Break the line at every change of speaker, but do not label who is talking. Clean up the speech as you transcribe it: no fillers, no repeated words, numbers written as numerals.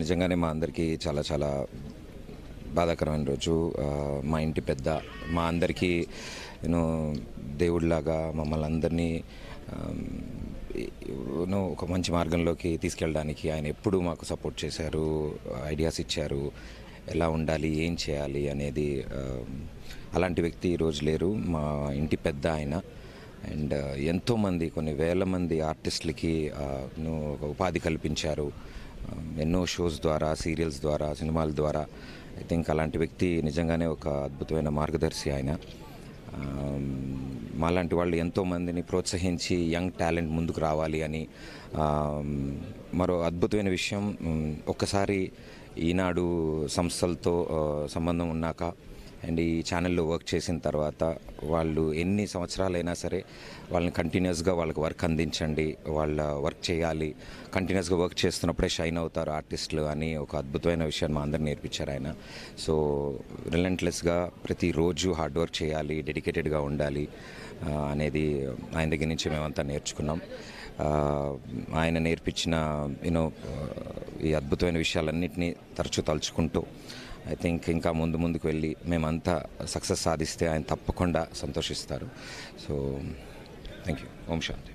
నిజంగానే మా అందరికీ చాలా చాలా బాధాకరమైన రోజు. మా ఇంటి పెద్ద మా అందరికీ యూనో దేవుడిలాగా మమ్మల్ని అందరినీ ఒక మంచి మార్గంలోకి తీసుకెళ్ళడానికి ఆయన ఎప్పుడూ మాకు సపోర్ట్ చేశారు, ఐడియాస్ ఇచ్చారు, ఎలా ఉండాలి, ఏం చేయాలి అనేది. అలాంటి వ్యక్తి ఈరోజు లేరు. మా ఇంటి పెద్ద ఆయన. అండ్ ఎంతోమంది, కొన్ని వేల మంది ఆర్టిస్టులకి ఒక ఉపాధి కల్పించారు. ఎన్నో షోస్ ద్వారా, సీరియల్స్ ద్వారా, సినిమాల ద్వారా. ఐ థింక్ అలాంటి వ్యక్తి నిజంగానే ఒక అద్భుతమైన మార్గదర్శి ఆయన. మాలాంటి వాళ్ళు ఎంతోమందిని ప్రోత్సహించి యంగ్ టాలెంట్ ముందుకు రావాలి అని. మరో అద్భుతమైన విషయం, ఒక్కసారి ఈనాడు సంస్థలతో సంబంధం ఉన్నాక అండ్ ఈ ఛానల్లో వర్క్ చేసిన తర్వాత వాళ్ళు ఎన్ని సంవత్సరాలైనా సరే వాళ్ళని కంటిన్యూస్గా వాళ్ళకి వర్క్ అందించండి, వాళ్ళ వర్క్ చేయాలి, కంటిన్యూస్గా వర్క్ చేస్తున్నప్పుడే షైన్ అవుతారు ఆర్టిస్టులు అని ఒక అద్భుతమైన విషయాన్ని మా అందరిని నేర్పించారు ఆయన. సో రిలెంట్లెస్గా ప్రతిరోజు హార్డ్ వర్క్ చేయాలి, డెడికేటెడ్గా ఉండాలి అనేది ఆయన దగ్గర నుంచి మేమంతా నేర్చుకున్నాం. ఆయన నేర్పించిన ఈ అద్భుతమైన విషయాలన్నింటినీ తరచూ తలుచుకుంటూ ఐ థింక్ ఇంకా ముందుకు వెళ్ళి మేమంతా సక్సెస్ సాధిస్తే ఆయన తప్పకుండా సంతోషిస్తారు. So thank you. ఓం శాంతి.